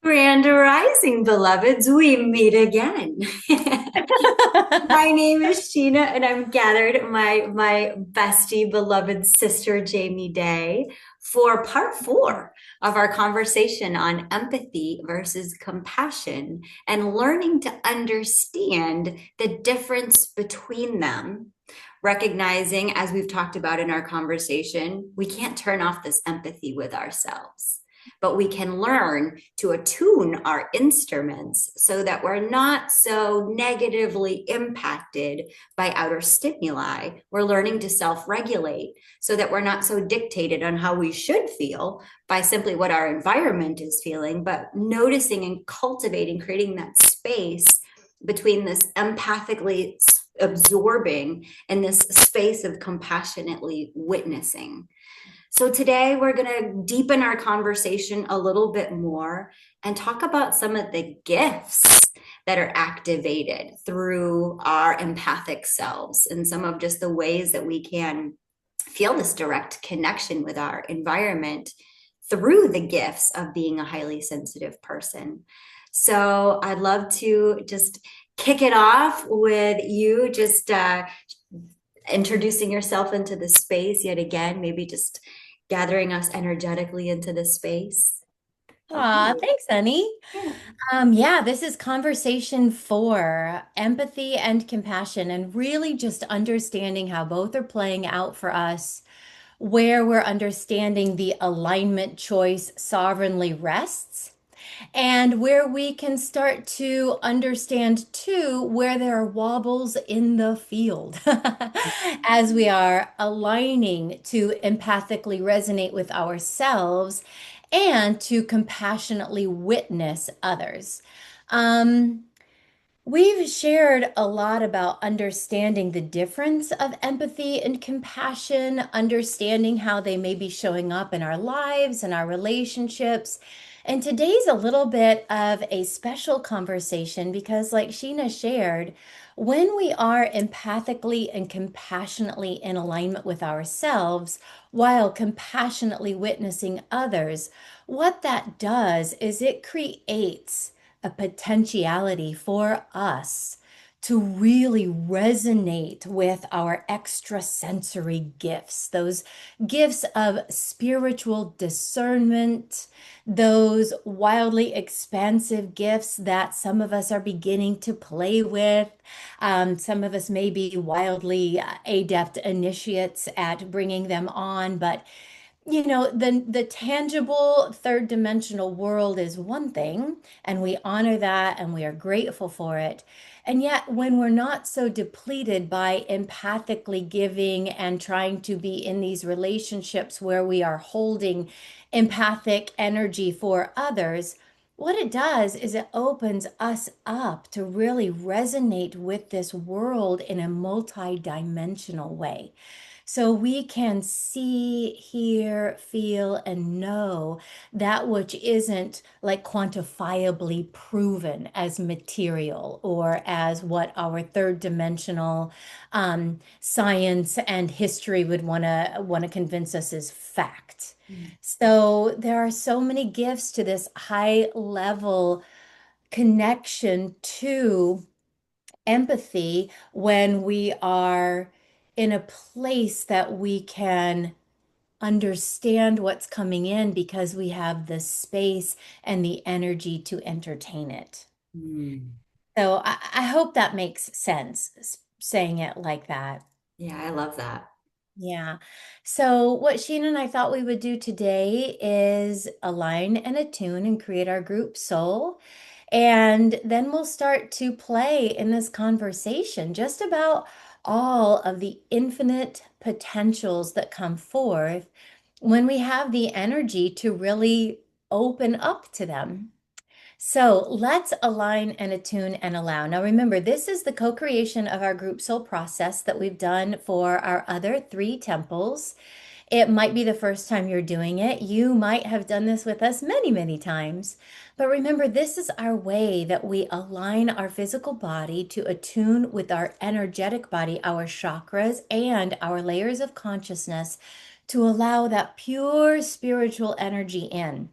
Grand Rising, beloveds, we meet again. My name is Sheena, and I'm gathered my bestie, beloved sister Jamie Day for part four of our conversation on empathy versus compassion and learning to understand the difference between them. Recognizing, as we've talked about in our conversation, we can't turn off this empathy with ourselves, but we can learn to attune our instruments so that we're not so negatively impacted by outer stimuli. We're learning to self regulate so that we're not so dictated on how we should feel by simply what our environment is feeling, but noticing and cultivating, creating that space between this empathically absorbing and this space of compassionately witnessing. So today we're going to deepen our conversation a little bit more and talk about some of the gifts that are activated through our empathic selves and some of just the ways that we can feel this direct connection with our environment through the gifts of being a highly sensitive person. So I'd love to just kick it off with you just introducing yourself into the space yet again, maybe just gathering us energetically into this space. Aw, Okay. thanks, Annie. Yeah. Yeah, this is conversation for empathy and compassion, and really just understanding how both are playing out for us, where we're understanding the alignment choice sovereignly rests, and where we can start to understand too where there are wobbles in the field as we are aligning to empathically resonate with ourselves and to compassionately witness others. Um, We've shared a lot about understanding the difference of empathy and compassion, understanding how they may be showing up in our lives and our relationships. And today's a little bit of a special conversation because, like Sheena shared, when we are empathically and compassionately in alignment with ourselves while compassionately witnessing others, what that does is it creates a potentiality for us to really resonate with our extrasensory gifts, those gifts of spiritual discernment, those wildly expansive gifts that some of us are beginning to play with. Some of us may be wildly adept initiates at bringing them on, but the tangible third dimensional world is one thing, and we honor that and we are grateful for it. And yet, when we're not so depleted by empathically giving and trying to be in these relationships where we are holding empathic energy for others, what it does is it opens us up to really resonate with this world in a multi-dimensional way. So we can see, hear, feel, and know that which isn't like quantifiably proven as material or as what our third dimensional science and history would want to convince us is fact. So there are so many gifts to this high level connection to empathy when we are in a place that we can understand what's coming in because we have the space and the energy to entertain it. Mm. So I hope that makes sense saying it like that. Yeah, I love that. Yeah. So what Sheena and I thought we would do today is align and attune and create our group soul. And then we'll start to play in this conversation just about all of the infinite potentials that come forth when we have the energy to really open up to them. So let's align and attune and allow. Now, remember, this is the co creation of our group soul process that we've done for our other three temples. It might be the first time you're doing it. You might have done this with us many, many times. But remember, this is our way that we align our physical body to attune with our energetic body, our chakras, and our layers of consciousness to allow that pure spiritual energy in.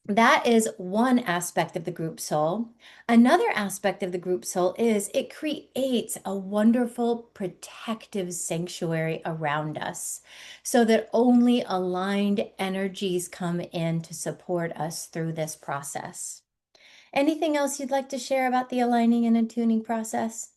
That is one aspect of the group soul. Another aspect of the group soul is it creates a wonderful protective sanctuary around us so that only aligned energies come in to support us through this process. Anything else you'd like to share about the aligning and attuning process?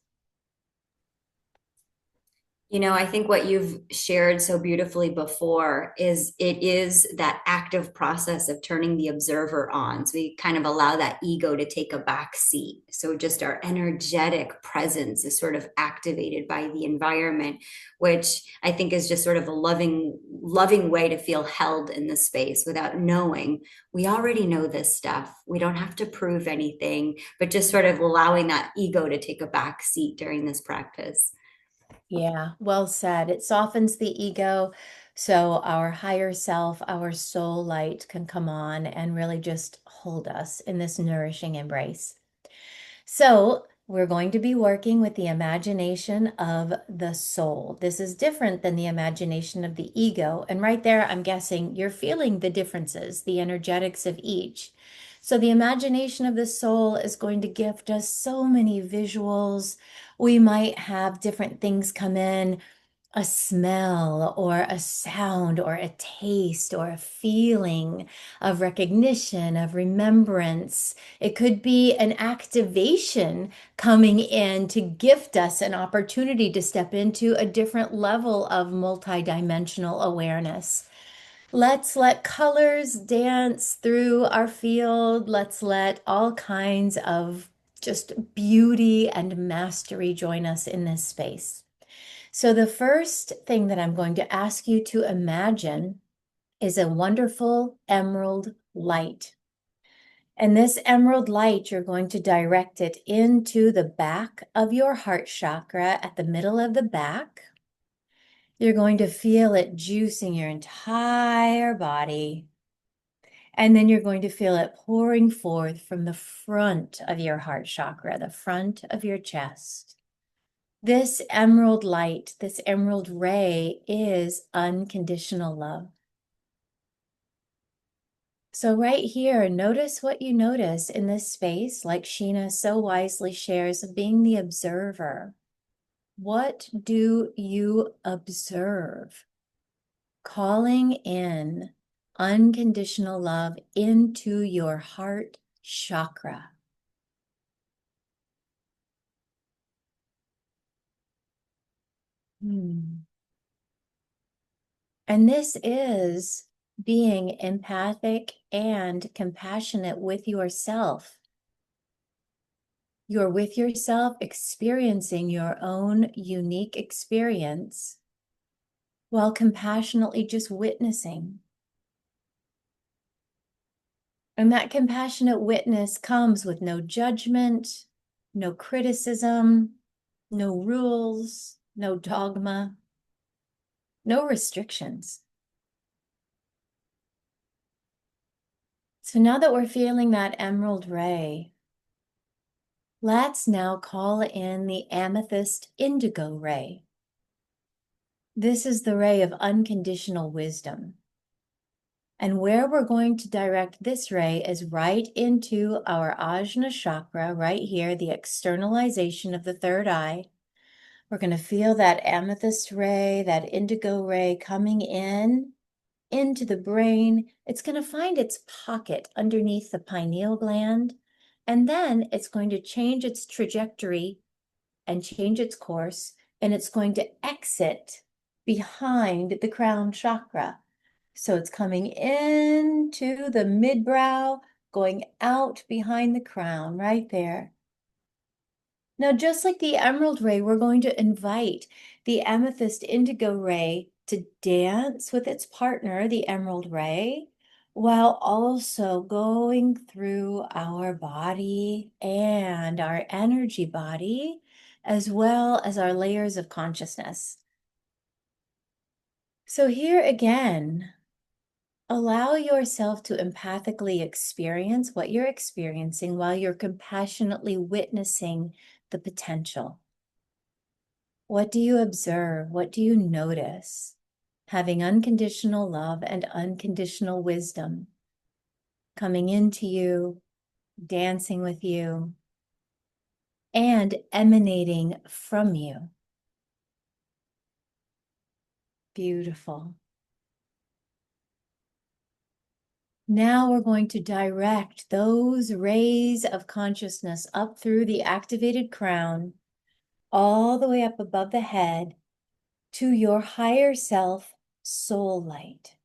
I think what you've shared so beautifully before is it is that active process of turning the observer on. So we kind of allow that ego to take a back seat. So just our energetic presence is sort of activated by the environment, which I think is just sort of a loving way to feel held in the space without knowing. We already know this stuff. We don't have to prove anything, but just sort of allowing that ego to take a back seat during this practice. Yeah, well said. It softens the ego so our higher self, our soul light can come on and really just hold us in this nourishing embrace. So, we're going to be working with the imagination of the soul. This is different than the imagination of the ego. And right there, I'm guessing you're feeling the differences, the energetics of each. So, the imagination of the soul is going to gift us so many visuals. We might have different things come in, a smell or a sound or a taste or a feeling of recognition, of remembrance. It could be an activation coming in to gift us an opportunity to step into a different level of multidimensional awareness. Let's let colors dance through our field. Let's let all kinds of just beauty and mastery join us in this space. So, the first thing that I'm going to ask you to imagine is a wonderful emerald light. And this emerald light, you're going to direct it into the back of your heart chakra at the middle of the back. You're going to feel it juicing your entire body. And then you're going to feel it pouring forth from the front of your heart chakra, the front of your chest. This emerald light, this emerald ray is unconditional love. So, right here, notice what you notice in this space, like Sheena so wisely shares, of being the observer. What do you observe? Calling in unconditional love into your heart chakra. Hmm. And this is being empathic and compassionate with yourself. You're with yourself, experiencing your own unique experience while compassionately just witnessing. And that compassionate witness comes with no judgment, no criticism, no rules, no dogma, no restrictions. So now that we're feeling that emerald ray, let's now call in the amethyst indigo ray. This is the ray of unconditional wisdom. And where we're going to direct this ray is right into our Ajna chakra, right here, the externalization of the third eye. We're going to feel that amethyst ray, that indigo ray coming in into the brain. It's going to find its pocket underneath the pineal gland, and then it's going to change its trajectory and change its course, and it's going to exit behind the crown chakra. So it's coming into the midbrow, going out behind the crown, right there. Now, just like the emerald ray, we're going to invite the amethyst indigo ray to dance with its partner, the emerald ray, while also going through our body and our energy body, as well as our layers of consciousness. So here again, allow yourself to empathically experience what you're experiencing while you're compassionately witnessing the potential. What do you observe? What do you notice? Having unconditional love and unconditional wisdom. coming into you, dancing with you, and emanating from you. Beautiful. Now we're going to direct those rays of consciousness up through the activated crown, all the way up above the head to your higher self soul light.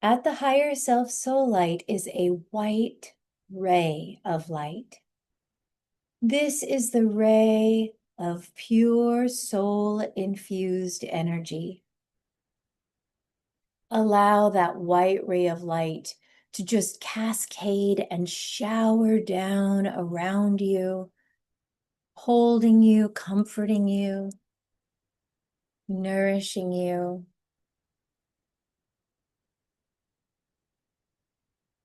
At the higher self soul light is a white ray of light. This is the ray of pure soul infused energy. Allow that white ray of light to just cascade and shower down around you, holding you, comforting you, nourishing you.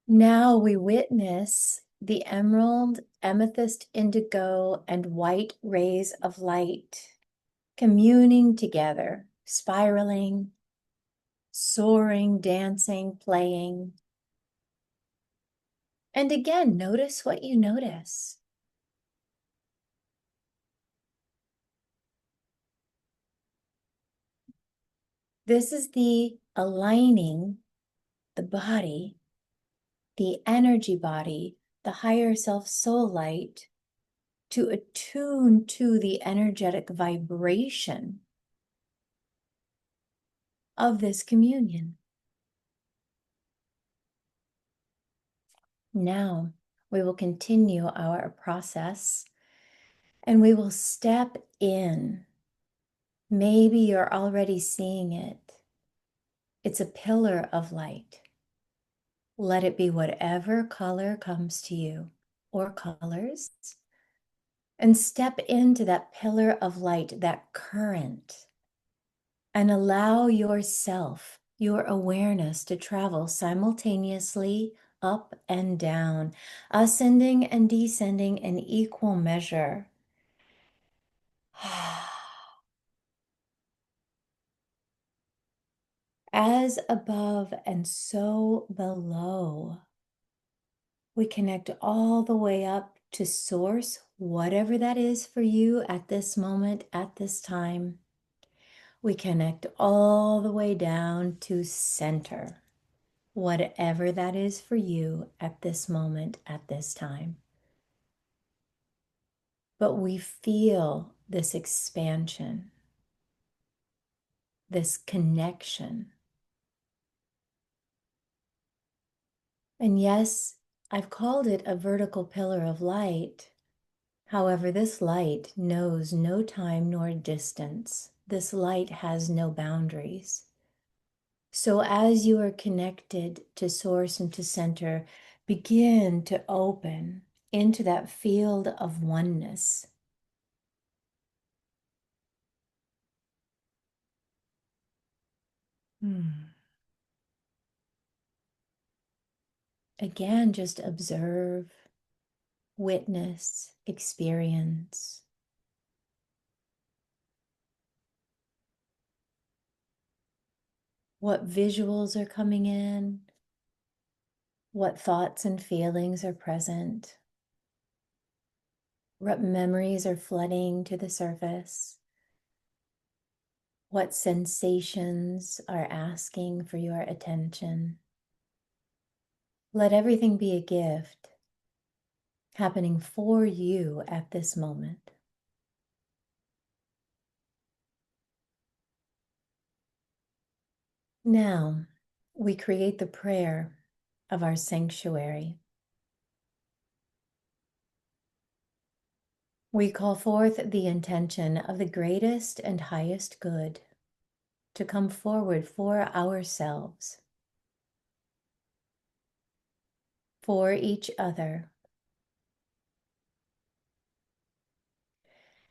Now we witness the emerald, amethyst, indigo, and white rays of light communing together, spiraling, soaring, dancing, playing. And again, notice what you notice. This is the aligning the body, the energy body, the higher self soul light to attune to the energetic vibration of this communion. Now we will continue our process and we will step in. Maybe you're already seeing it. It's a pillar of light. Let it be whatever color comes to you or colors. And step into that pillar of light, that current, and allow yourself, your awareness to travel simultaneously up and down, ascending and descending in equal measure. As above and so below, we connect all the way up to source, whatever that is for you at this moment, at this time. We connect all the way down to center, whatever that is for you at this moment, at this time. But we feel this expansion, this connection. And yes, I've called it a vertical pillar of light. However, this light knows no time nor distance. This light has no boundaries. So as you are connected to source and to center, begin to open into that field of oneness. Again, just observe, witness, experience. What visuals are coming in? What thoughts and feelings are present? What memories are flooding to the surface? What sensations are asking for your attention? Let everything be a gift happening for you at this moment. Now, we create the prayer of our sanctuary. We call forth the intention of the greatest and highest good to come forward for ourselves, for each other,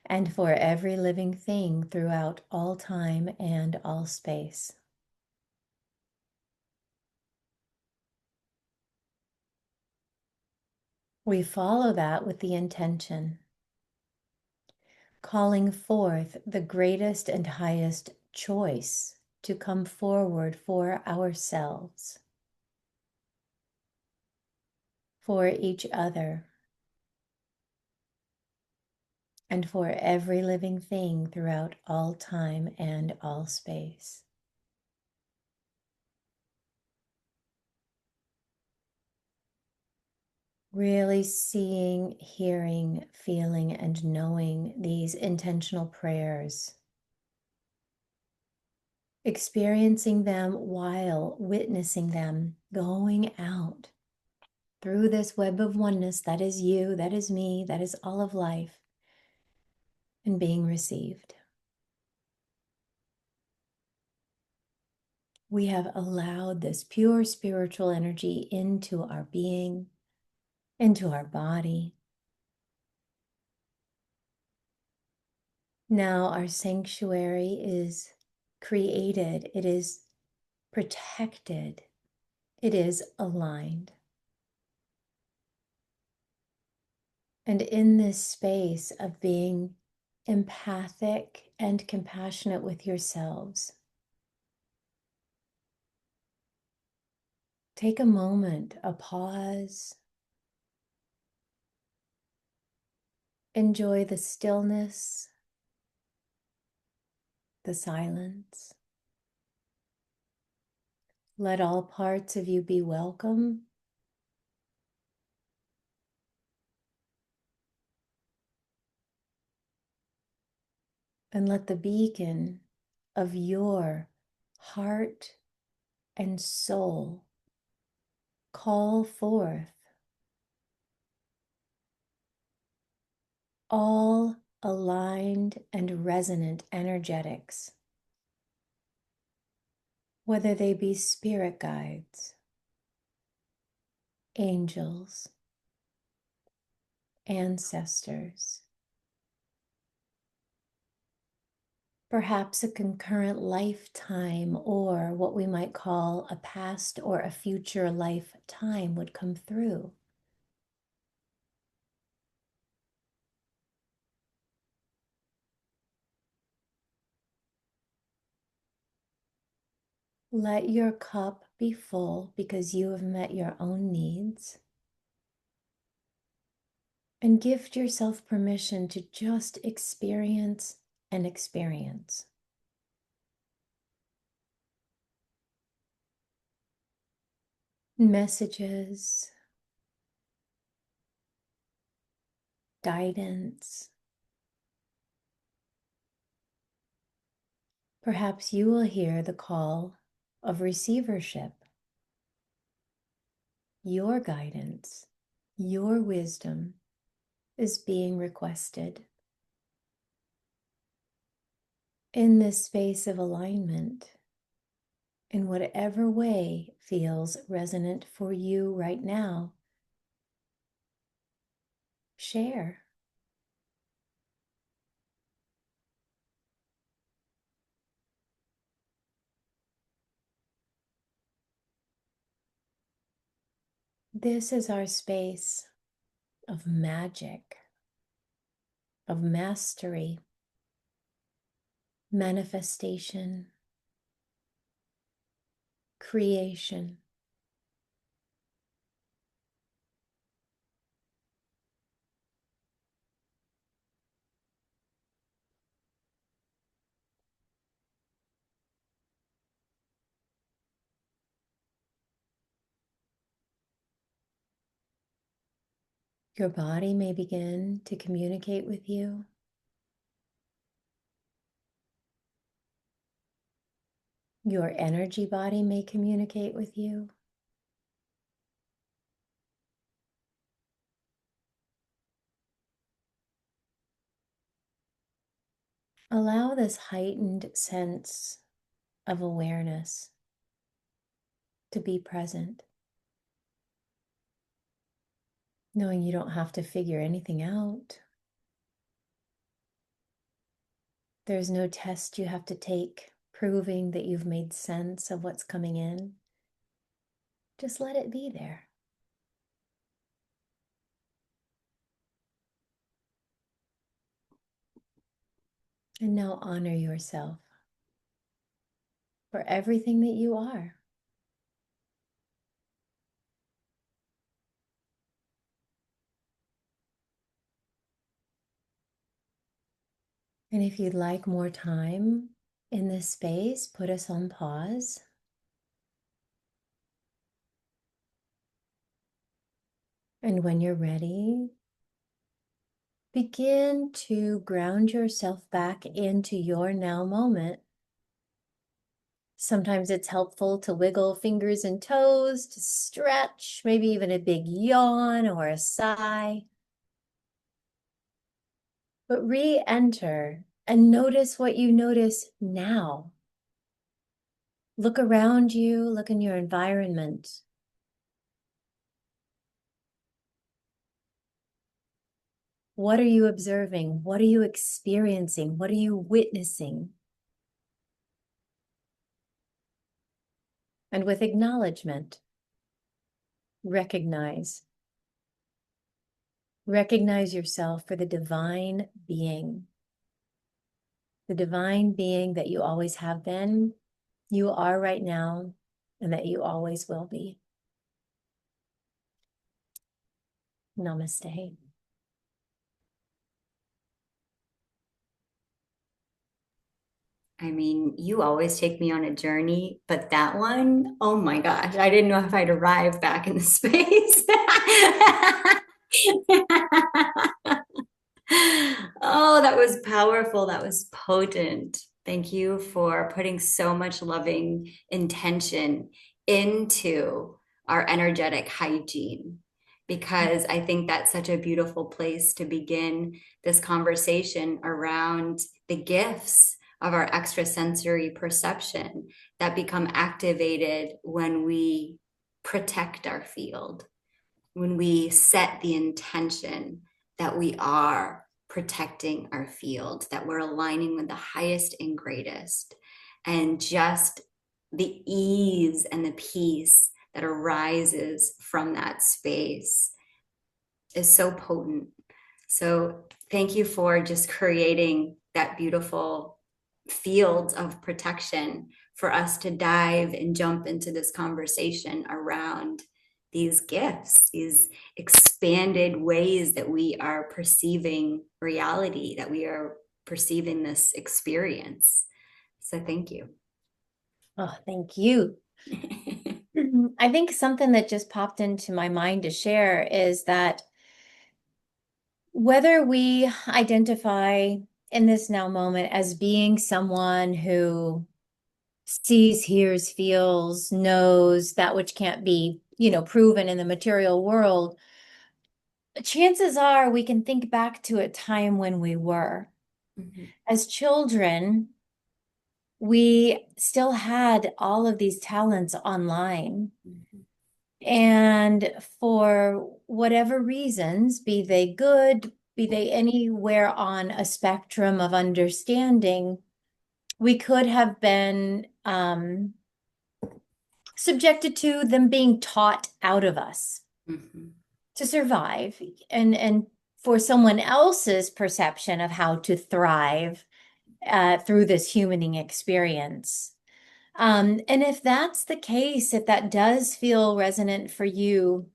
and for every living thing throughout all time and all space. We follow that with the intention, calling forth the greatest and highest choice to come forward for ourselves. for each other, and for every living thing throughout all time and all space. Really seeing, hearing, feeling, and knowing these intentional prayers, experiencing them while witnessing them going out through this web of oneness that is you, that is me, that is all of life, and being received. We have allowed this pure spiritual energy into our being, into our body. Now our sanctuary is created, it is protected, it is aligned. And in this space of being empathic and compassionate with yourselves, take a moment, a pause. Enjoy the stillness, the silence. Let all parts of you be welcome. And let the beacon of your heart and soul call forth all aligned and resonant energetics, whether they be spirit guides, angels, ancestors, perhaps a concurrent lifetime, or what we might call a past or a future lifetime would come through. Let your cup be full because you have met your own needs. And gift yourself permission to just experience and experience. Messages, guidance. Perhaps you will hear the call of receivership. Your guidance, your wisdom is being requested. In this space of alignment, in whatever way feels resonant for you right now, share. This is our space of magic, of mastery, manifestation, creation. Your body may begin to communicate with you. Your energy body may communicate with you. Allow this heightened sense of awareness to be present, knowing you don't have to figure anything out. There's no test you have to take proving that you've made sense of what's coming in. Just let it be there. And now honor yourself for everything that you are. And if you'd like more time in this space, put us on pause. And when you're ready, begin to ground yourself back into your now moment. Sometimes it's helpful to wiggle fingers and toes, to stretch, maybe even a big yawn or a sigh. But re-enter and notice what you notice now. Look around you, look in your environment. What are you observing? What are you experiencing? What are you witnessing? And with acknowledgement, recognize. Recognize yourself for the divine being that you always have been, you are right now, and that you always will be. Namaste. I mean, you always take me on a journey, but that one, oh my gosh, I didn't know if I'd arrive back in the space. Oh, that was powerful. That was potent. Thank you for putting so much loving intention into our energetic hygiene, because I think that's such a beautiful place to begin this conversation around the gifts of our extrasensory perception that become activated when we protect our field, when we set the intention that we are protecting our field, that we're aligning with the highest and greatest, and just the ease and the peace that arises from that space is so potent. So thank you for just creating that beautiful field of protection for us to dive and jump into this conversation around these gifts, these expanded ways that we are perceiving reality, that we are perceiving this experience. So thank you. Oh, thank you. I think something that just popped into my mind to share is that whether we identify in this now moment as being someone who sees, hears, feels, knows that which can't be, proven in the material world, chances are we can think back to a time when we were. Mhm. As children, we still had all of these talents online. Mhm. And for whatever reasons, be they good, be they anywhere on a spectrum of understanding, we could have been subjected to them being taught out of us Mhm. to survive and for someone else's perception of how to thrive through this humaning experience. And if that's the case, if that does feel resonant for you,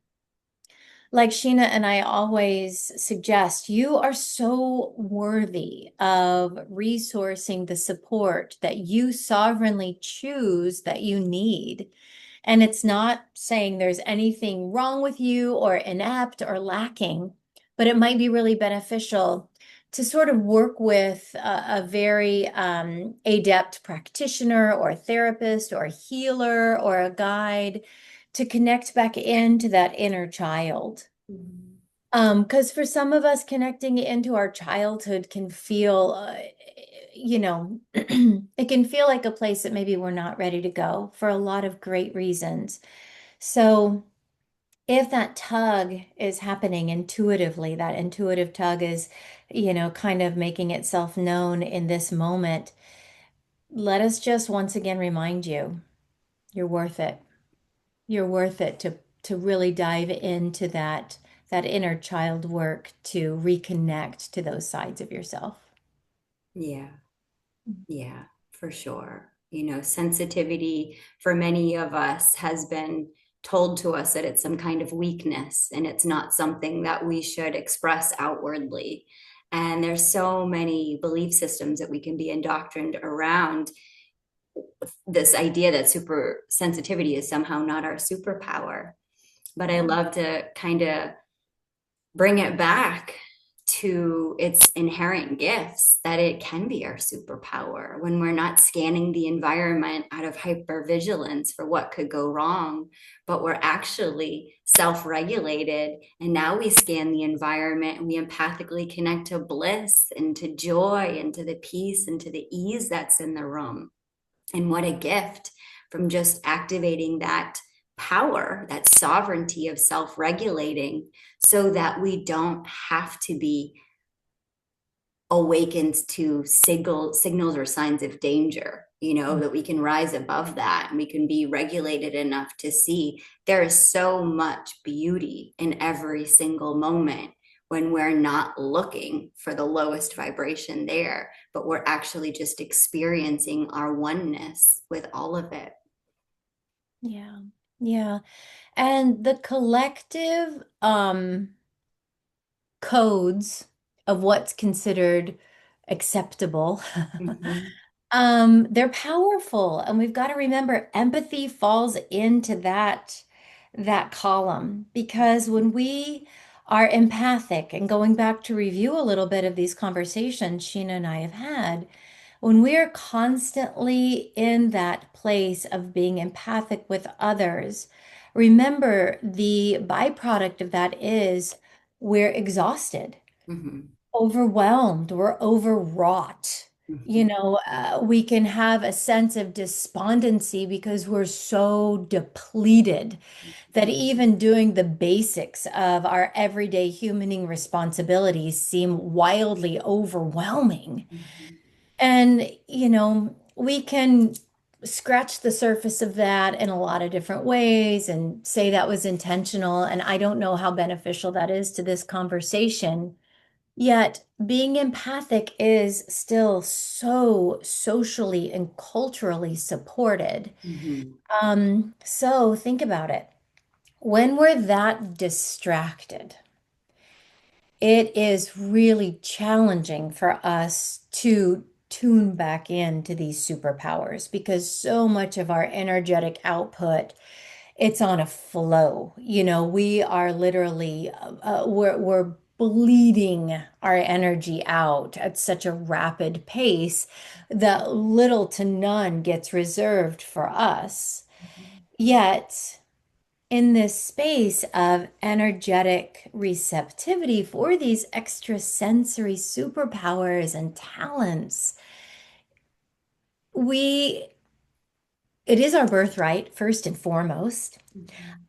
like Sheena and I always suggest, you are so worthy of resourcing the support that you sovereignly choose that you need. And it's not saying there's anything wrong with you or inept or lacking, but it might be really beneficial to sort of work with a very adept practitioner or therapist or healer or a guide to connect back into that inner child. Mhm. Because for some of us, connecting into our childhood can feel, it can feel like a place that maybe we're not ready to go for a lot of great reasons. So if that tug is happening intuitively, that intuitive tug is, kind of making itself known in this moment, let us just once again remind you, you're worth it. You're worth it to really dive into that inner child work to reconnect to those sides of yourself. Yeah. Yeah, for sure. Sensitivity for many of us has been told to us that it's some kind of weakness and it's not something that we should express outwardly. And there's so many belief systems that we can be indoctrined around this idea that super sensitivity is somehow not our superpower. But I Yeah. love to kind of bring it back to its inherent gifts, that it can be our superpower when we're not scanning the environment out of hypervigilance for what could go wrong, but we're actually self-regulated. And now we scan the environment and we empathically connect to bliss and to joy and to the peace and to the ease that's in the room. And what a gift from just activating that power, that sovereignty of self regulating, so that we don't have to be awakened to signals or signs of danger, that we can rise above that and we can be regulated enough to see there is so much beauty in every single moment when we're not looking for the lowest vibration there, but we're actually just experiencing our oneness with all of it. Yeah. Yeah. And the collective codes of what's considered acceptable. Mm-hmm. They're powerful, and we've got to remember empathy falls into that column because when we are empathic, and going back to review a little bit of these conversations Sheena and I have had, when we are constantly in that place of being empathic with others, remember the byproduct of that is we're exhausted, Mm-hmm. overwhelmed, we're overwrought. Mm-hmm. We can have a sense of despondency because we're so depleted that even doing the basics of our everyday humaning responsibilities seem wildly overwhelming. Mm-hmm. And, we can scratch the surface of that in a lot of different ways and say that was intentional. And I don't know how beneficial that is to this conversation. Yet, being empathic is still so socially and culturally supported. Mm-hmm. So think about it. When we're that distracted, it is really challenging for us to tune back into these superpowers because so much of our energetic output it's on a flow. We are literally we're bleeding our energy out at such a rapid pace that little to none gets reserved for us. Yet, in this space of energetic receptivity for these extrasensory superpowers and talents, we it is our birthright first and foremost.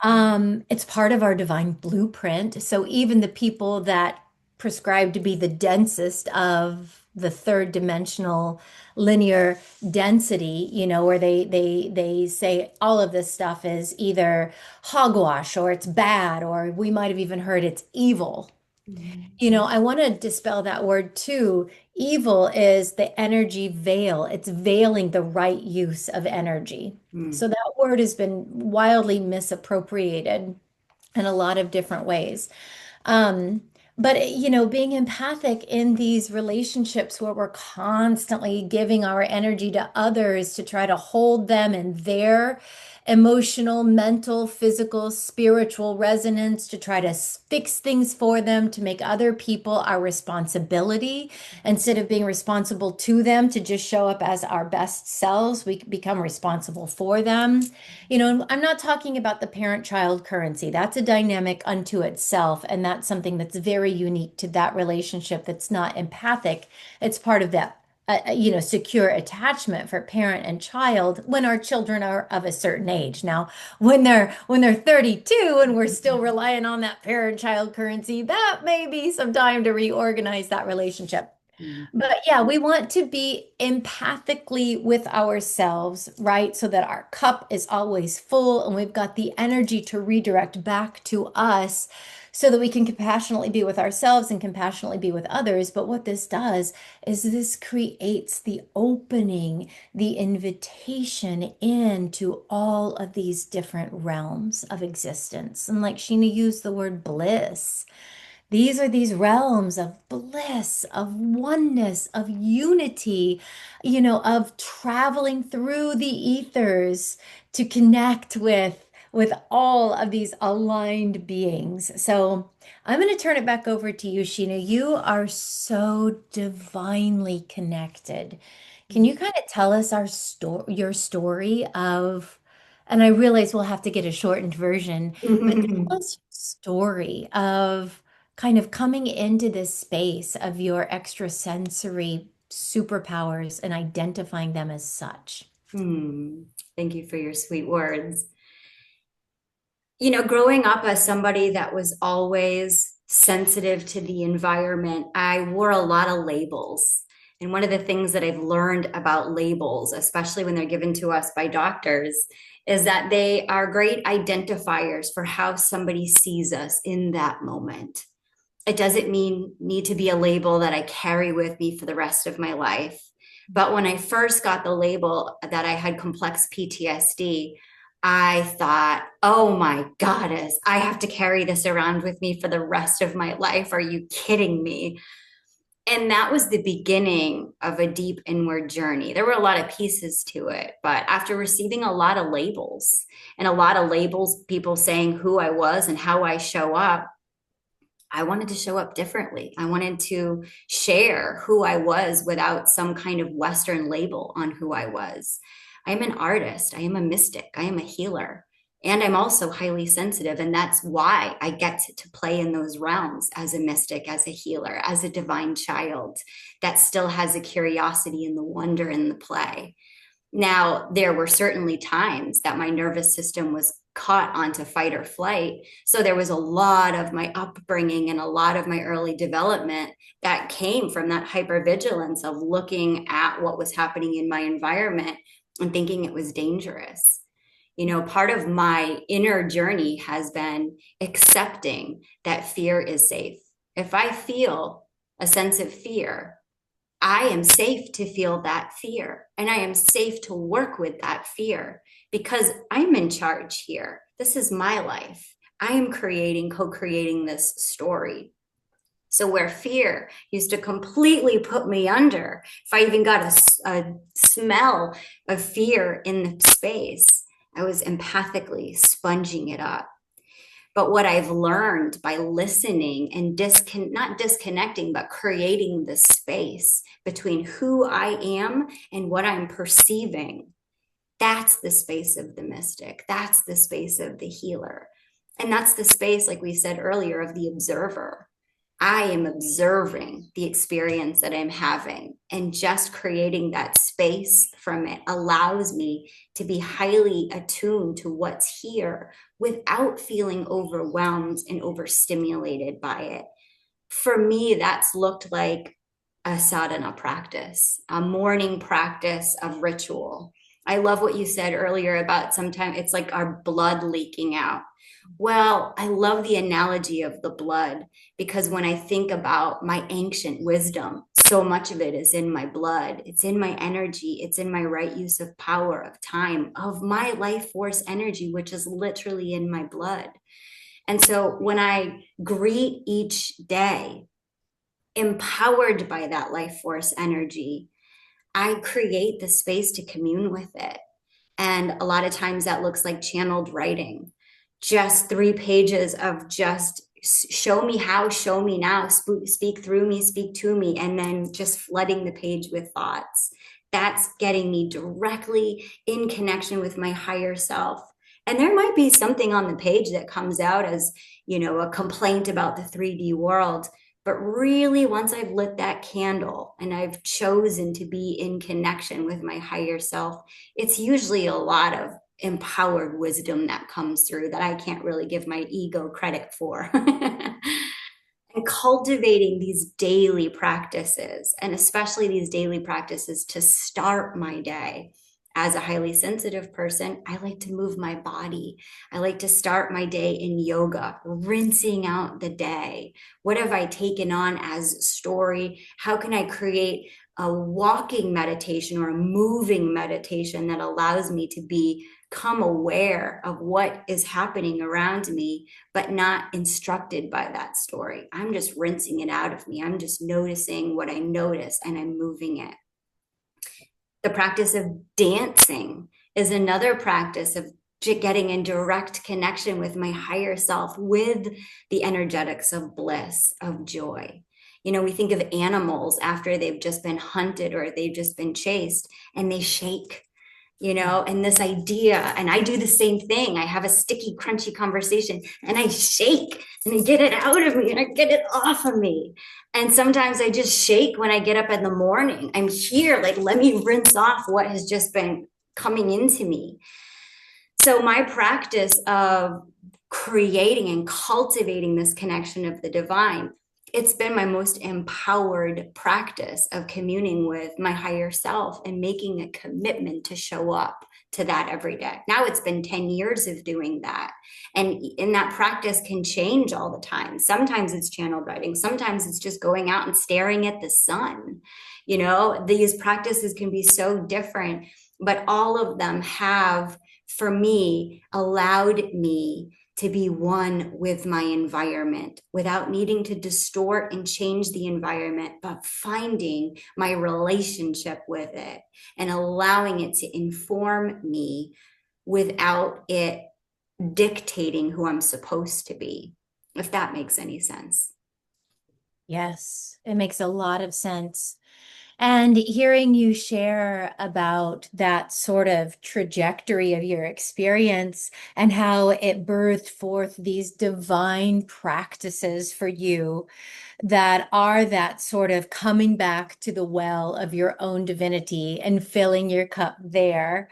Mm-hmm. It's part of our divine blueprint. So even the people that prescribe to be the densest of the third dimensional linear density, where they say all of this stuff is either hogwash or it's bad, or we might have even heard it's evil. Mm-hmm. I want to dispel that word too. Evil is the energy veil. It's veiling the right use of energy. Mm-hmm. So that word has been wildly misappropriated in a lot of different ways. Um, but being empathic in these relationships where we're constantly giving our energy to others to try to hold them in their emotional, mental, physical, spiritual resonance, to try to fix things for them, to make other people our responsibility instead of being responsible to them, to just show up as our best selves, we become responsible for them. I'm not talking about the parent-child currency. That's a dynamic unto itself, and that's something that's very unique to that relationship that's not empathic. It's part of that, secure attachment for parent and child when our children are of a certain age. Now, when they're 32 and we're still relying on that parent-child currency, that may be some time to reorganize that relationship. But yeah, we want to be empathically with ourselves, right? So that our cup is always full and we've got the energy to redirect back to us so that we can compassionately be with ourselves and compassionately be with others. But what this does is this creates the opening, the invitation into all of these different realms of existence. And like Sheena used the word bliss. These are these realms of bliss, of oneness, of unity, of traveling through the ethers to connect with all of these aligned beings. So I'm going to turn it back over to you, Sheena. You are so divinely connected. Can you kind of tell us your story of, and I realize we'll have to get a shortened version, but tell us your story of kind of coming into this space of your extrasensory superpowers and identifying them as such. Hmm. Thank you for your sweet words. Growing up as somebody that was always sensitive to the environment, I wore a lot of labels. And one of the things that I've learned about labels, especially when they're given to us by doctors, is that they are great identifiers for how somebody sees us in that moment. It doesn't need to be a label that I carry with me for the rest of my life. But when I first got the label that I had complex PTSD, I thought, oh my goddess, I have to carry this around with me for the rest of my life. Are you kidding me? And that was the beginning of a deep inward journey. There were a lot of pieces to it, but after receiving a lot of labels and a lot of labels, people saying who I was and how I show up, I wanted to show up differently. I wanted to share who I was without some kind of Western label on who I was. I am an artist. I am a mystic. I am a healer. And I'm also highly sensitive. And that's why I get to play in those realms as a mystic, as a healer, as a divine child that still has a curiosity and the wonder in the play. Now, there were certainly times that my nervous system was caught onto fight or flight. So there was a lot of my upbringing and a lot of my early development that came from that hypervigilance of looking at what was happening in my environment and thinking it was dangerous. Part of my inner journey has been accepting that fear is safe. If I feel a sense of fear, I am safe to feel that fear and I am safe to work with that fear because I'm in charge here. This is my life. I am co-creating this story. So where fear used to completely put me under, if I even got a smell of fear in the space, I was empathically sponging it up. But what I've learned by listening and not disconnecting, but creating the space between who I am and what I'm perceiving, that's the space of the mystic. That's the space of the healer. And that's the space, like we said earlier, of the observer. I am observing the experience that I'm having, and just creating that space from it allows me to be highly attuned to what's here without feeling overwhelmed and overstimulated by it. For me, that's looked like a sadhana practice, a morning practice of ritual. I love what you said earlier about sometimes it's like our blood leaking out. Well, I love the analogy of the blood because when I think about my ancient wisdom, so much of it is in my blood. It's in my energy. It's in my right use of power, of time, of my life force energy, which is literally in my blood. And so when I greet each day, empowered by that life force energy, I create the space to commune with it. And a lot of times that looks like channeled writing, just 3 pages of just show me how, show me now, speak through me, speak to me, and then just flooding the page with thoughts. That's getting me directly in connection with my higher self. And there might be something on the page that comes out as, a complaint about the 3D world. But really, once I've lit that candle and I've chosen to be in connection with my higher self, it's usually a lot of empowered wisdom that comes through that I can't really give my ego credit for. And cultivating these daily practices, and especially these daily practices to start my day. As a highly sensitive person, I like to move my body. I like to start my day in yoga, rinsing out the day. What have I taken on as story? How can I create a walking meditation or a moving meditation that allows me to be become aware of what is happening around me, but not instructed by that story. I'm just rinsing it out of me. I'm just noticing what I notice and I'm moving it. The practice of dancing is another practice of getting in direct connection with my higher self, with the energetics of bliss, of joy. You know, we think of animals after they've just been hunted or they've just been chased and they shake, you know, and this idea, and I do the same thing. I have a sticky, crunchy conversation and I shake and I get it out of me and I get it off of me. And sometimes I just shake when I get up in the morning. I'm here, like, let me rinse off what has just been coming into me. So, my practice of creating and cultivating this connection of the divine, it's been my most empowered practice of communing with my higher self and making a commitment to show up to that every day. Now it's been 10 years of doing that. And that practice can change all the time. Sometimes it's channel writing, sometimes it's just going out and staring at the sun. You know, these practices can be so different, but all of them have, for me, allowed me to be one with my environment without needing to distort and change the environment, but finding my relationship with it and allowing it to inform me without it dictating who I'm supposed to be, if that makes any sense. Yes, it makes a lot of sense. And hearing you share about that sort of trajectory of your experience and how it birthed forth these divine practices for you that are that sort of coming back to the well of your own divinity and filling your cup there.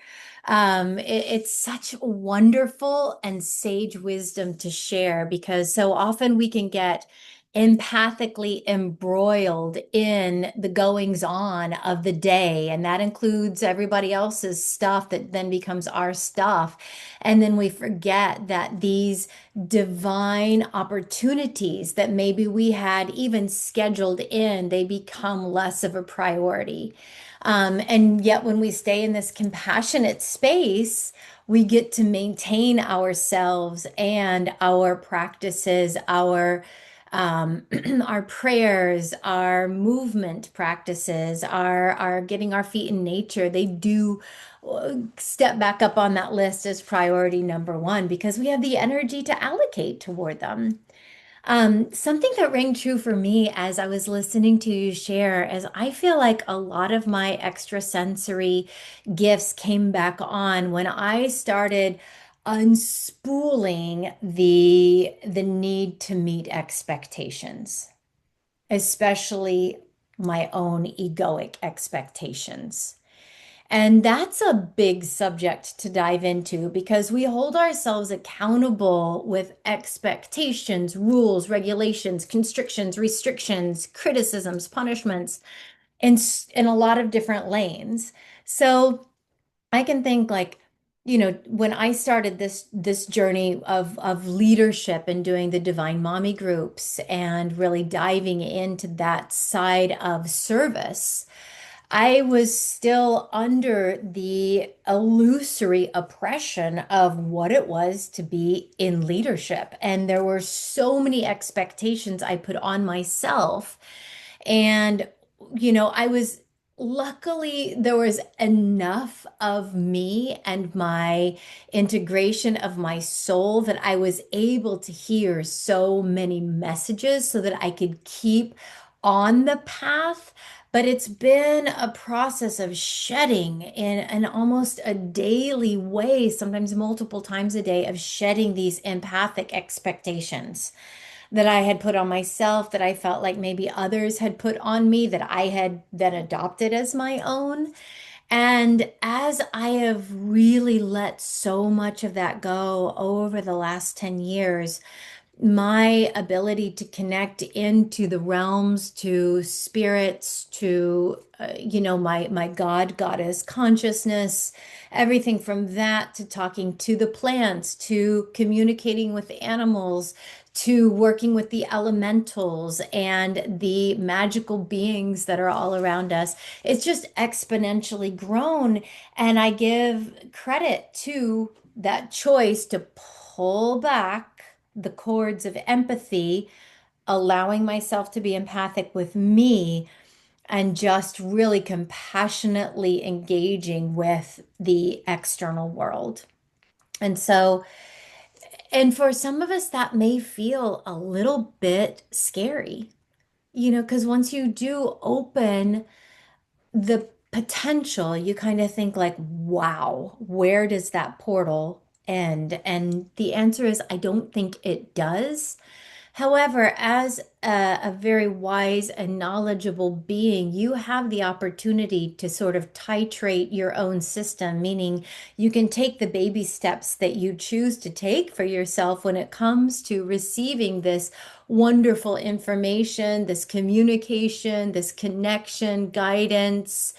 It's such wonderful and sage wisdom to share because so often we can get empathically embroiled in the goings on of the day. And that includes everybody else's stuff that then becomes our stuff. And then we forget that these divine opportunities that maybe we had even scheduled in, they become less of a priority. And yet, when we stay in this compassionate space, we get to maintain ourselves and our practices, our prayers, our movement practices, our getting our feet in nature. They do step back up on that list as priority number one because we have the energy to allocate toward them. Something that rang true for me as I was listening to you share is I feel like a lot of my extrasensory gifts came back on when I started unspooling the need to meet expectations, especially my own egoic expectations. And that's a big subject to dive into because we hold ourselves accountable with expectations, rules, regulations, constrictions, restrictions, criticisms, punishments in a lot of different lanes. So I can think like, when I started this journey of leadership and doing the Divine Mommy groups and really diving into that side of service, I was still under the illusory oppression of what it was to be in leadership. And there were so many expectations I put on myself. And, I was luckily there was enough of me and my integration of my soul that I was able to hear so many messages so that I could keep on the path. But it's been a process of shedding in an almost a daily way, sometimes multiple times a day, of shedding these empathic expectations that I had put on myself, that I felt like maybe others had put on me, that I had then adopted as my own. And as I have really let so much of that go over the last 10 years, my ability to connect into the realms, to spirits, to my God, goddess consciousness, everything from that to talking to the plants, to communicating with the animals, to working with the elementals and the magical beings that are all around us. It's just exponentially grown. And I give credit to that choice to pull back the cords of empathy, allowing myself to be empathic with me, and just really compassionately engaging with the external world. And so, and for some of us, that may feel a little bit scary, because once you do open the potential, you kind of think like, wow, where does that portal end? And the answer is, I don't think it does. However, as a very wise and knowledgeable being, you have the opportunity to sort of titrate your own system, meaning you can take the baby steps that you choose to take for yourself when it comes to receiving this wonderful information, this communication, this connection, guidance.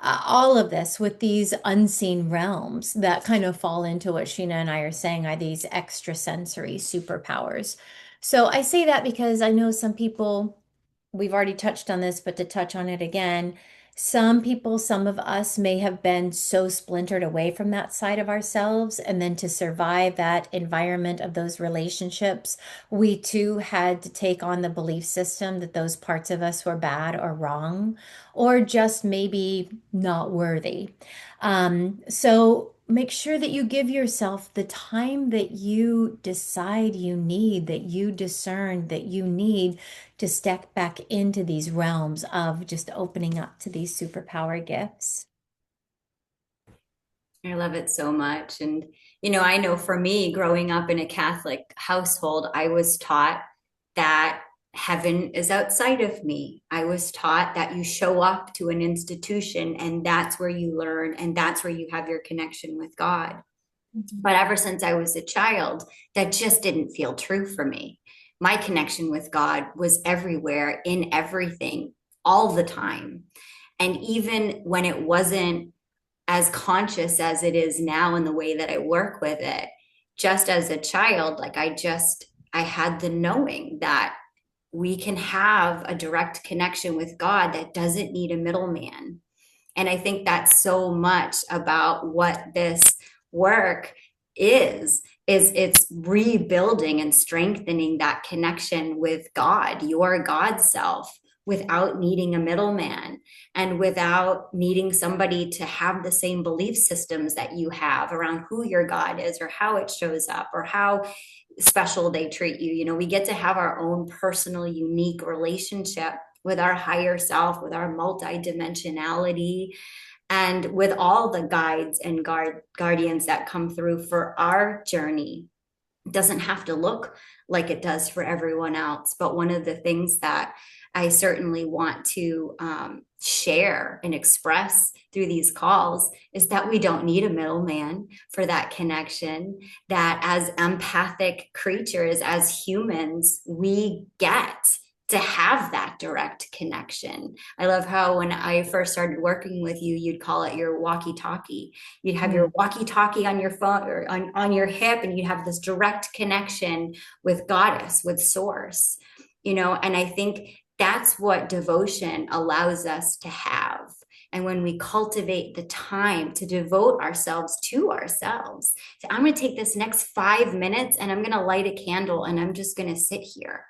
All of this with these unseen realms that kind of fall into what Sheena and I are saying are these extrasensory superpowers. So I say that because I know some people, we've already touched on this, but to touch on it again, some people, some of us may have been so splintered away from that side of ourselves. And then to survive that environment of those relationships, we too had to take on the belief system that those parts of us were bad or wrong, or just maybe not worthy. So make sure that you give yourself the time that you decide you need, that you discern that you need to step back into these realms of just opening up to these superpower gifts. I love it so much. And, I know for me, growing up in a Catholic household, I was taught that heaven is outside of me. I was taught that you show up to an institution and that's where you learn and that's where you have your connection with God. Mhm. But ever since I was a child, that just didn't feel true for me. My connection with God was everywhere, in everything, all the time. And even when it wasn't as conscious as it is now in the way that I work with it, just as a child, like I had the knowing that we can have a direct connection with God that doesn't need a middleman. And I think that's so much about what this work is it's rebuilding and strengthening that connection with God, your God self, without needing a middleman and without needing somebody to have the same belief systems that you have around who your God is or how it shows up or how special they treat you. We get to have our own personal, unique relationship with our higher self, with our multidimensionality, and with all the guides and guardians that come through for our journey. It doesn't have to look like it does for everyone else. But one of the things that I certainly want to share and express through these calls is that we don't need a middleman for that connection, that as empathic creatures, as humans, we get to have that direct connection. I love how when I first started working with you, you'd call it your walkie-talkie. You'd have your Mm. walkie-talkie on your phone or on your hip, and you'd have this direct connection with Goddess, with Source, and I think that's what devotion allows us to have. And when we cultivate the time to devote ourselves to ourselves, so I'm going to take this next 5 minutes and I'm going to light a candle and I'm just going to sit here.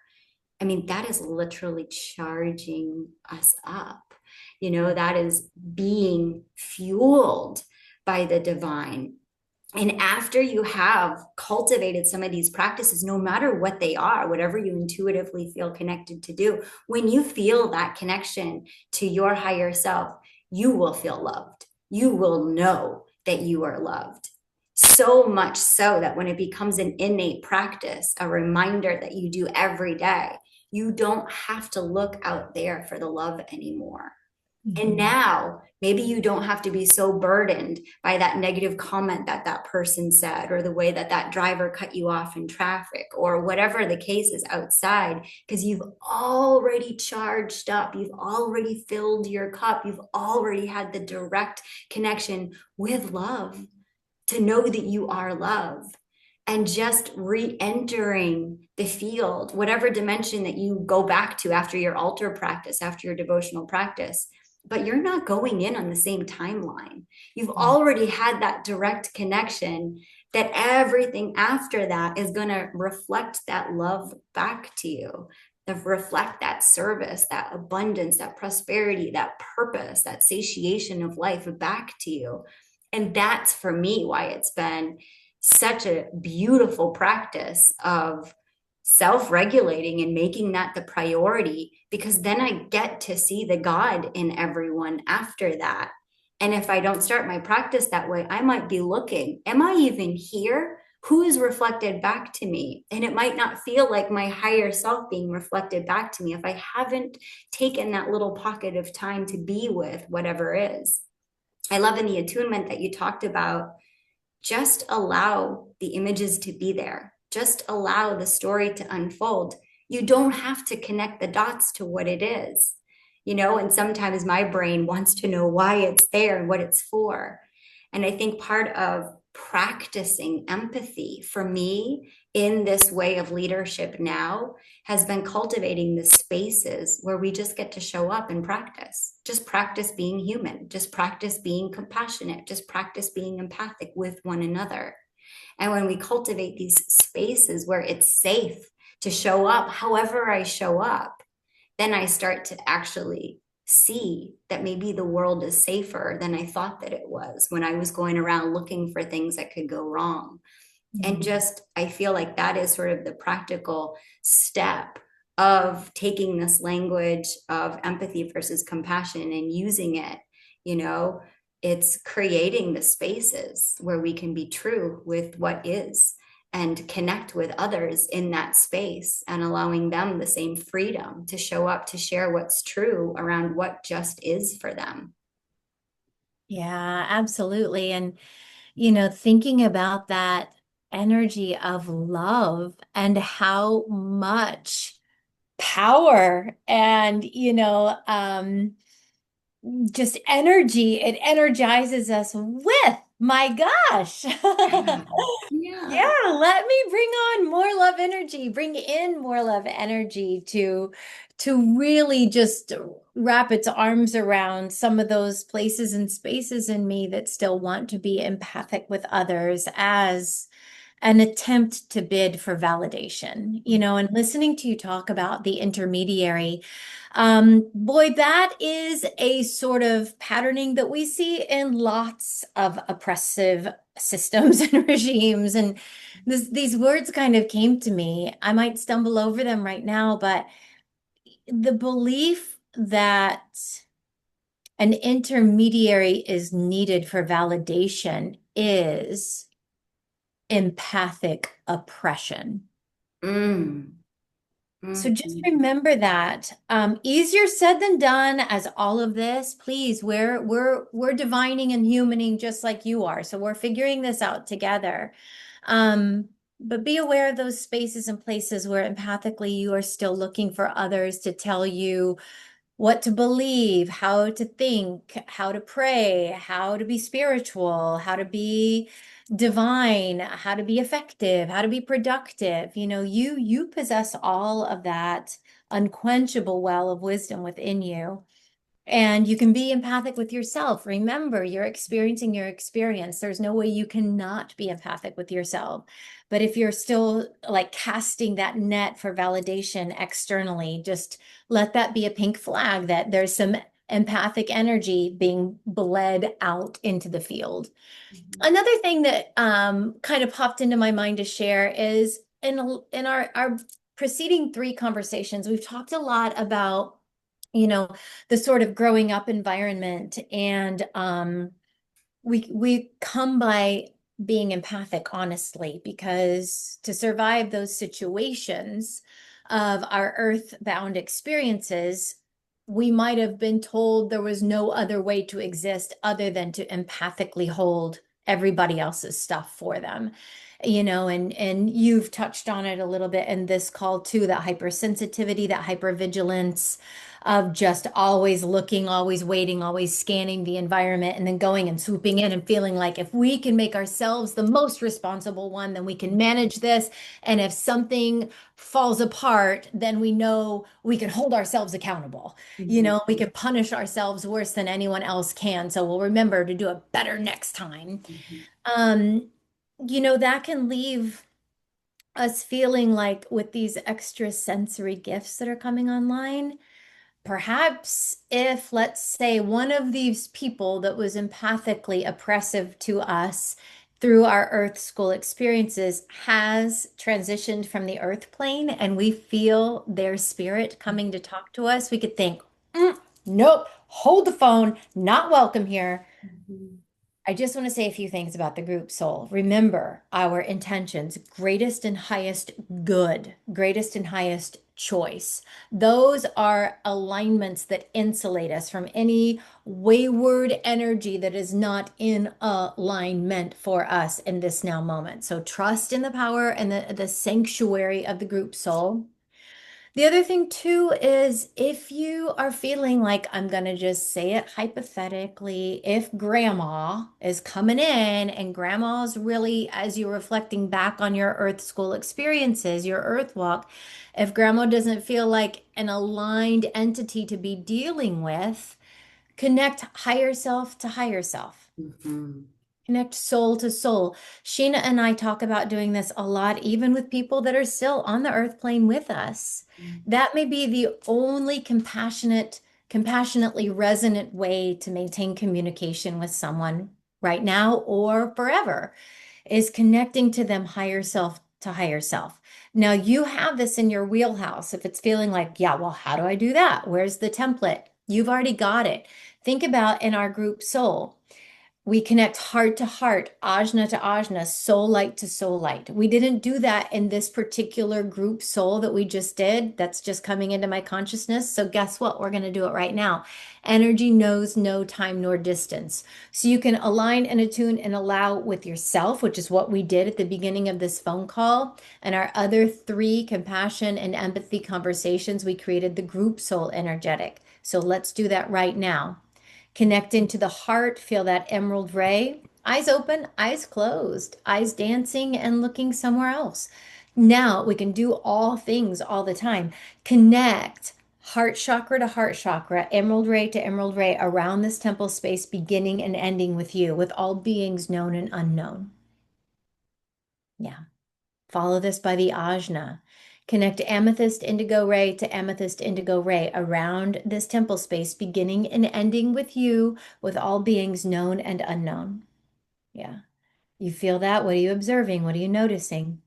I mean, that is literally charging us up. That is being fueled by the divine. And after you have cultivated some of these practices, no matter what they are, whatever you intuitively feel connected to do, when you feel that connection to your higher self, you will feel loved. You will know that you are loved. So much so that when it becomes an innate practice, a reminder that you do every day, you don't have to look out there for the love anymore. And Mhm. now maybe you don't have to be so burdened by that negative comment that that person said, or the way that that driver cut you off in traffic, or whatever the case is outside, because you've already charged up. You've already filled your cup. You've already had the direct connection with love to know that you are love. And just re entering the field, whatever dimension that you go back to after your altar practice, after your devotional practice, but you're not going in on the same timeline. You've already had that direct connection, that everything after that is going to reflect that love back to you, to reflect that service, that abundance, that prosperity, that purpose, that satiation of life back to you. And that's for me why it's been such a beautiful practice of self-regulating and making that the priority, because then I get to see the God in everyone after that. And if I don't start my practice that way, I might be looking, am I even here? Who is reflected back to me? And it might not feel like my higher self being reflected back to me if I haven't taken that little pocket of time to be with whatever is. I love in the attunement that you talked about, just allow the images to be there. Just allow the story to unfold. You don't have to connect the dots to what it is, and sometimes my brain wants to know why it's there and what it's for. And I think part of practicing empathy for me in this way of leadership now has been cultivating the spaces where we just get to show up and practice. Just practice being human, just practice being compassionate, just practice being empathic with one another. And when we cultivate these spaces where it's safe to show up however I show up, then I start to actually see that maybe the world is safer than I thought that it was when I was going around looking for things that could go wrong. And Mhm. just, I feel like that is sort of the practical step of taking this language of empathy versus compassion and using it. You know, it's creating the spaces where we can be true with what is and connect with others in that space, and allowing them the same freedom to show up to share what's true around what just is for them. Yeah, absolutely. And, thinking about that energy of love and how much power and, just energy it energizes us with. My gosh. Yeah. Yeah. Yeah, let me bring on more love energy, bring in more love energy to really just wrap its arms around some of those places and spaces in me that still want to be empathic with others as an attempt to bid for validation, and listening to you talk about the intermediary. Boy, that is a sort of patterning that we see in lots of oppressive systems and regimes. And these words kind of came to me. I might stumble over them right now, but the belief that an intermediary is needed for validation is empathic oppression. Mm. So just Mhm. remember that. Easier said than done as all of this. Please, we're divining and humaning just like you are. So we're figuring this out together. But be aware of those spaces and places where empathically you are still looking for others to tell you what to believe, how to think, how to pray, how to be spiritual, how to be divine, how to be effective, how to be productive. You possess all of that unquenchable well of wisdom within you. And you can be empathic with yourself. Remember, you're experiencing your experience. There's no way you cannot be empathic with yourself. But if you're still like casting that net for validation externally, just let that be a pink flag that there's some empathic energy being bled out into the field. Another thing that kind of popped into my mind to share is in our preceding three conversations, we've talked a lot about the sort of growing up environment. And we come by being empathic, honestly, because to survive those situations of our earthbound experiences, we might have been told there was no other way to exist other than to empathically hold everybody else's stuff for them. And you've touched on it a little bit in this call too, that hypersensitivity, that hypervigilance of just always looking, always waiting, always scanning the environment, and then going and swooping in and feeling like if we can make ourselves the most responsible one, then we can manage this. And if something falls apart, then we know we can hold ourselves accountable. Mhm. We can punish ourselves worse than anyone else can. So we'll remember to do it better next time. Mhm. Um, that can leave us feeling like with these extra sensory gifts that are coming online, perhaps if, let's say, one of these people that was empathically oppressive to us through our Earth school experiences has transitioned from the Earth plane and we feel their spirit coming to talk to us, we could think, nope, hold the phone, not welcome here. Mhm. I just want to say a few things about the group soul. Remember our intentions, greatest and highest good, greatest and highest choice. Those are alignments that insulate us from any wayward energy that is not in alignment for us in this now moment. So trust in the power and the sanctuary of the group soul. The other thing too is if you are feeling like, I'm going to just say it hypothetically, if grandma is coming in and grandma's really, as you're reflecting back on your earth school experiences, your earth walk, if grandma doesn't feel like an aligned entity to be dealing with, connect higher self to higher self. Mhm. Connect soul to soul. Sheena and I talk about doing this a lot, even with people that are still on the earth plane with us. That may be the only compassionately resonant way to maintain communication with someone right now or forever is connecting to them higher self to higher self. Now, you have this in your wheelhouse. If it's feeling like, yeah, well, how do I do that? Where's the template? You've already got it. Think about in our group soul. We connect heart to heart, ajna to ajna, soul light to soul light. We didn't do that in this particular group soul that we just did. That's just coming into my consciousness. So guess what? We're going to do it right now. Energy knows no time nor distance. So you can align and attune and allow with yourself, which is what we did at the beginning of this phone call. And our other three compassion and empathy conversations, we created the group soul energetic. So let's do that right now. Connect into the heart, feel that emerald ray. Eyes open, eyes closed, eyes dancing and looking somewhere else. Now we can do all things all the time. Connect heart chakra to heart chakra, emerald ray to emerald ray around this temple space, beginning and ending with you, with all beings known and unknown. Yeah. Follow this by the ajna. Connect amethyst indigo ray to amethyst indigo ray around this temple space, beginning and ending with you, with all beings known and unknown. Yeah. You feel that? What are you observing? What are you noticing?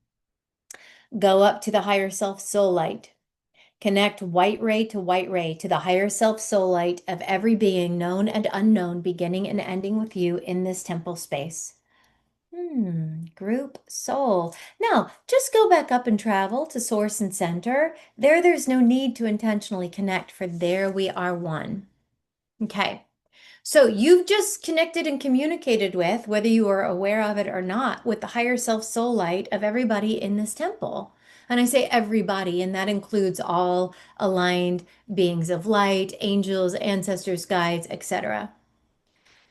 Go up to the higher self soul light. Connect white ray to the higher self soul light of every being known and unknown, beginning and ending with you in this temple space. Group soul. Now, just go back up and travel to source and center. There's no need to intentionally connect, for there we are one. Okay. So you've just connected and communicated with, whether you are aware of it or not, with the higher self soul light of everybody in this temple. And I say everybody, and that includes all aligned beings of light, angels, ancestors, guides, etc.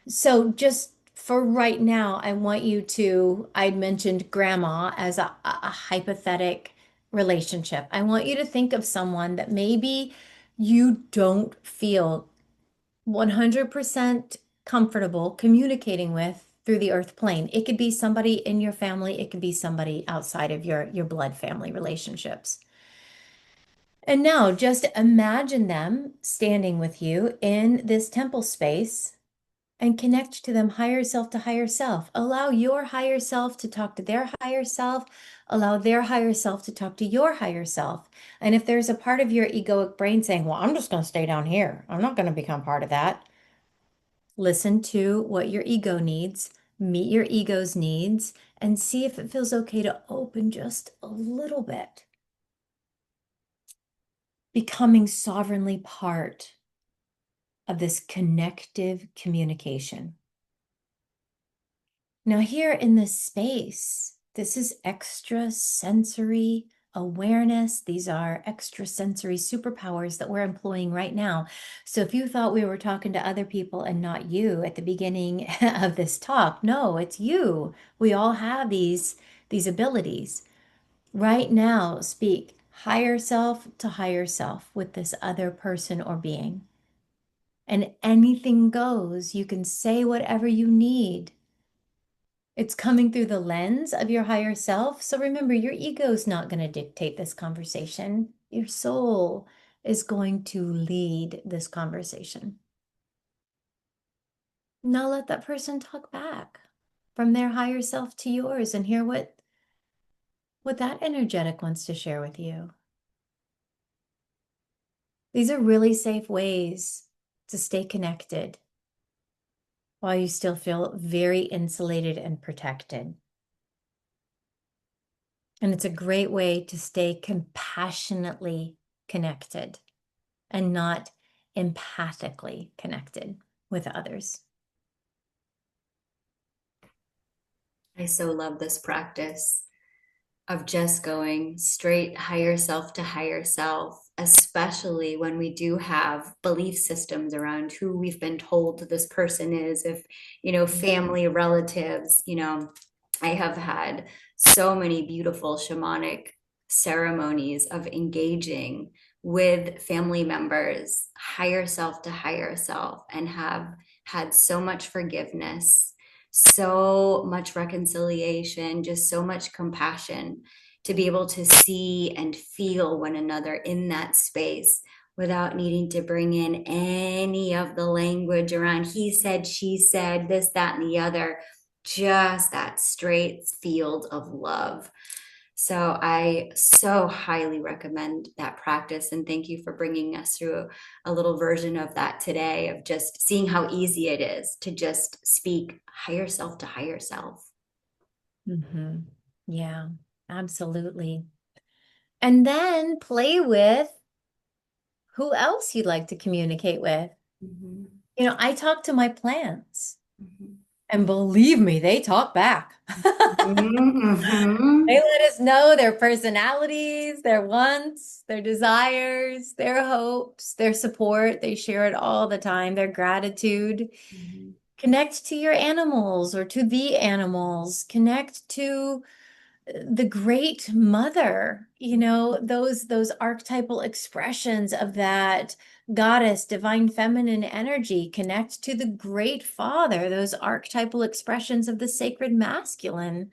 So just for right now, I want you to, I'd mentioned grandma as a hypothetic relationship. I want you to think of someone that maybe you don't feel 100% comfortable communicating with through the earth plane. It could be somebody in your family, it could be somebody outside of your blood family relationships. And now just imagine them standing with you in this temple space and connect to them higher self to higher self. Allow your higher self to talk to their higher self. Allow their higher self to talk to your higher self. And if there's a part of your egoic brain saying, well, I'm just going to stay down here, I'm not going to become part of that. Listen to what your ego needs, meet your ego's needs, and see if it feels okay to open just a little bit. Becoming sovereignly part of this connective communication. Now, here in this space, this is extrasensory awareness. These are extrasensory superpowers that we're employing right now. So if you thought we were talking to other people and not you at the beginning of this talk, no, it's you. We all have these abilities. Right now, speak higher self to higher self with this other person or being. And anything goes. You can say whatever you need. It's coming through the lens of your higher self. So remember, your ego is not going to dictate this conversation. Your soul is going to lead this conversation. Now let that person talk back from their higher self to yours and hear what that energetic wants to share with you. These are really safe ways to stay connected while you still feel very insulated and protected. And it's a great way to stay compassionately connected and not empathically connected with others. I so love this practice of just going straight higher self to higher self, especially when we do have belief systems around who we've been told this person is, if, family, relatives, I have had so many beautiful shamanic ceremonies of engaging with family members, higher self to higher self, and have had so much forgiveness, so much reconciliation, just so much compassion to be able to see and feel one another in that space without needing to bring in any of the language around he said, she said, this, that, and the other. Just that straight field of love. So I so highly recommend that practice. And thank you for bringing us through a little version of that today, of just seeing how easy it is to just speak higher self to higher self. Mm-hmm. Yeah, absolutely. And then play with who else you'd like to communicate with. Mm-hmm. I talk to my plants, Mm-hmm. and believe me, they talk back. Mm-hmm. They let us know their personalities, their wants, their desires, their hopes, their support. They share it all the time, their gratitude. Mm-hmm. Connect to your animals or to the animals. Connect to the great mother, those archetypal expressions of that goddess, divine feminine energy. Connect to the great father, those archetypal expressions of the sacred masculine.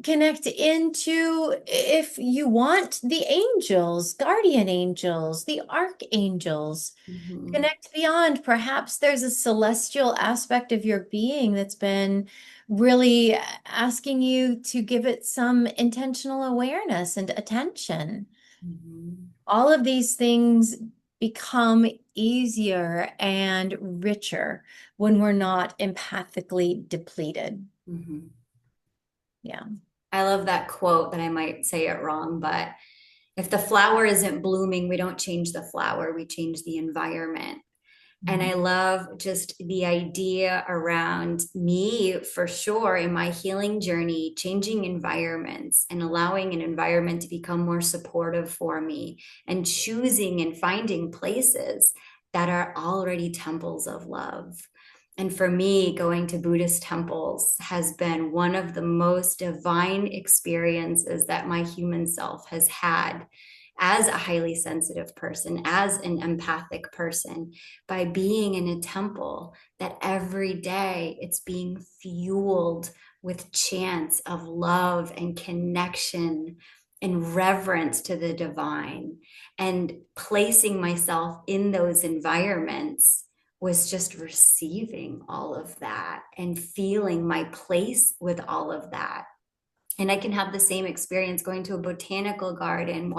Connect into, if you want, the angels, guardian angels, the archangels. Mm-hmm. Connect beyond. Perhaps there's a celestial aspect of your being that's been really asking you to give it some intentional awareness and attention. Mm-hmm. All of these things become easier and richer when we're not empathically depleted. Mm-hmm. Yeah. I love that quote that I might say it wrong, but if the flower isn't blooming, we don't change the flower, we change the environment. And I love just the idea around me, for sure, in my healing journey, changing environments and allowing an environment to become more supportive for me, and choosing and finding places that are already temples of love. And for me, going to Buddhist temples has been one of the most divine experiences that my human self has had as a highly sensitive person, as an empathic person, by being in a temple that every day it's being fueled with chants of love and connection and reverence to the divine. And placing myself in those environments was just receiving all of that and feeling my place with all of that. And I can have the same experience going to a botanical garden,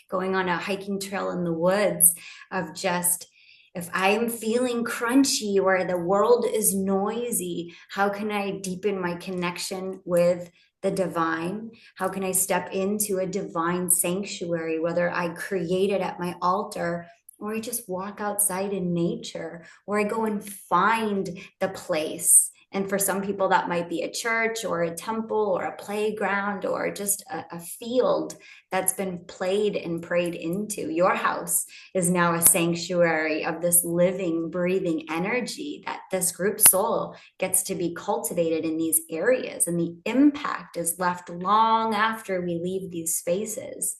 going on a hiking trail in the woods, of just, if I am feeling crunchy or the world is noisy, how can I deepen my connection with the divine? How can I step into a divine sanctuary, whether I create it at my altar or I just walk outside in nature, or I go and find the place. And for some people, that might be a church or a temple or a playground or just a field that's been played and prayed into. Your house is now a sanctuary of this living, breathing energy that this group soul gets to be cultivated in these areas. And the impact is left long after we leave these spaces.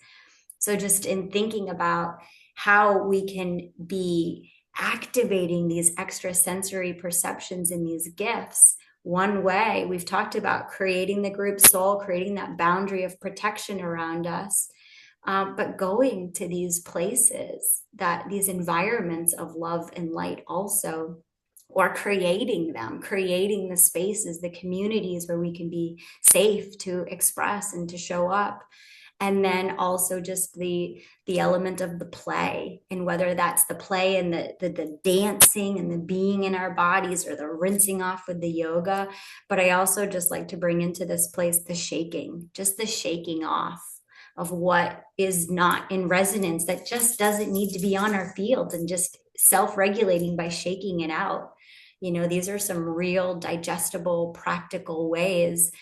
So, just in thinking about how we can be activating these extrasensory perceptions and these gifts, one way we've talked about creating the group soul, creating that boundary of protection around us, but going to these places, that these environments of love and light also, or creating them, creating the spaces, the communities where we can be safe to express and to show up. And then also just the element of the play, and whether that's the play and the dancing and the being in our bodies, or the rinsing off with the yoga. But I also just like to bring into this place the shaking, just the shaking off of what is not in resonance, that just doesn't need to be on our field, and just self-regulating by shaking it out. These are some real digestible, practical ways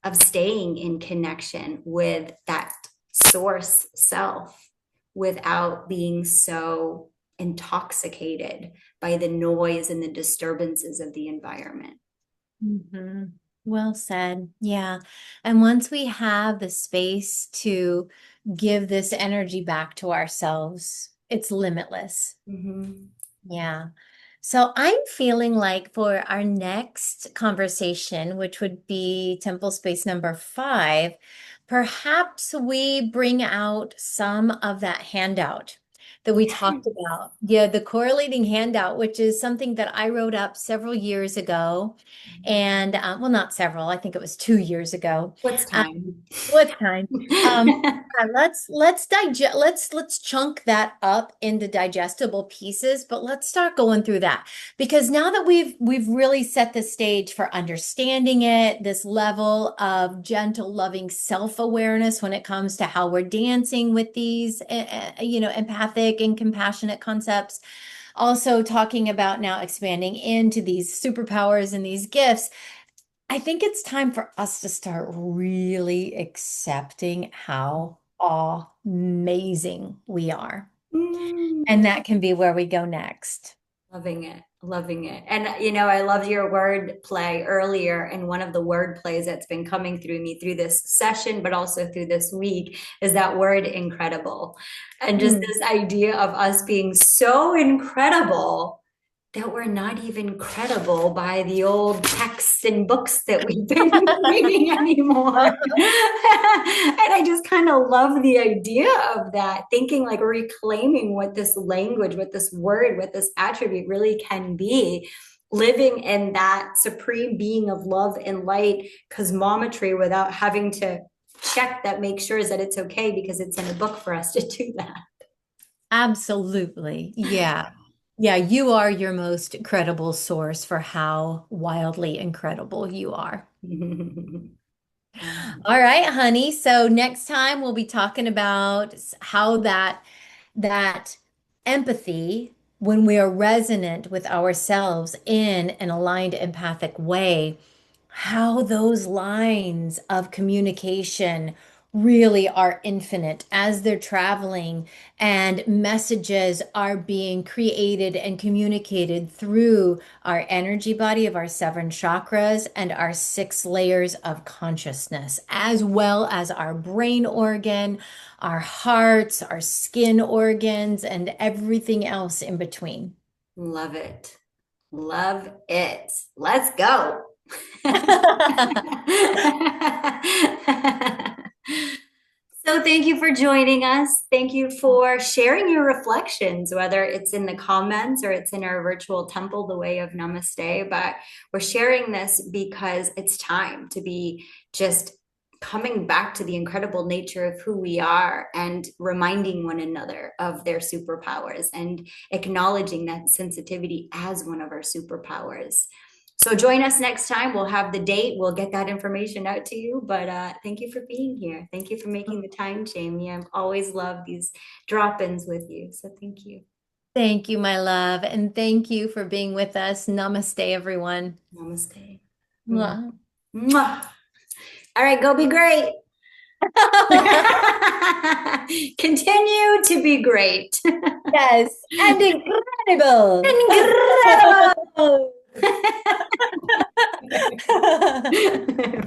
of staying in connection with that source self without being so intoxicated by the noise and the disturbances of the environment. Mhm. Well said. Yeah. And once we have the space to give this energy back to ourselves, it's limitless. Mm-hmm. Yeah. So I'm feeling like for our next conversation, which would be temple space number 5, perhaps we bring out some of that handout that we talked Yes. about. Yeah, the correlating handout, which is something that I wrote up several years ago. And well, not several, I think it was 2 years ago. What's Um, time? what time? Yeah, let's digest let's chunk that up into digestible pieces, but let's start going through that because now that we've really set the stage for understanding it, this level of gentle, loving self-awareness when it comes to how we're dancing with these, empathic and compassionate concepts. Also talking about now expanding into these superpowers and these gifts. I think it's time for us to start really accepting how amazing we are. Mm. And that can be where we go next. Loving it, loving it. And I loved your word play earlier. And one of the word plays that's been coming through me through this session, but also through this week, is that word incredible. And just Mm. this idea of us being so incredible that we're not even credible by the old texts and books that we've been reading anymore. And I just kind of love the idea of that, thinking like reclaiming what this language, what this word, what this attribute really can be, living in that supreme being of love and light cosmometry without having to check that, make sure that it's okay because it's in a book for us to do that. Absolutely. Yeah. Yeah, you are your most credible source for how wildly incredible you are. All right, honey. So next time we'll be talking about how that empathy, when we are resonant with ourselves in an aligned empathic way, how those lines of communication really are infinite as they're traveling and messages are being created and communicated through our energy body of our 7 chakras and our 6 layers of consciousness, as well as our brain organ, our hearts, our skin organs, and everything else in between. Love it. Love it. Let's go. So, thank you for joining us. Thank you for sharing your reflections, whether it's in the comments or it's in our virtual temple, the way of namaste. But we're sharing this because it's time to be just coming back to the incredible nature of who we are and reminding one another of their superpowers and acknowledging that sensitivity as one of our superpowers. So join us next time. We'll have the date. We'll get that information out to you. But thank you for being here. Thank you for making the time, Jamie. I've always loved these drop-ins with you. So thank you. Thank you, my love. And thank you for being with us. Namaste, everyone. Namaste. Mwah. Mwah. All right, go be great. Continue to be great. Yes, and incredible. Incredible.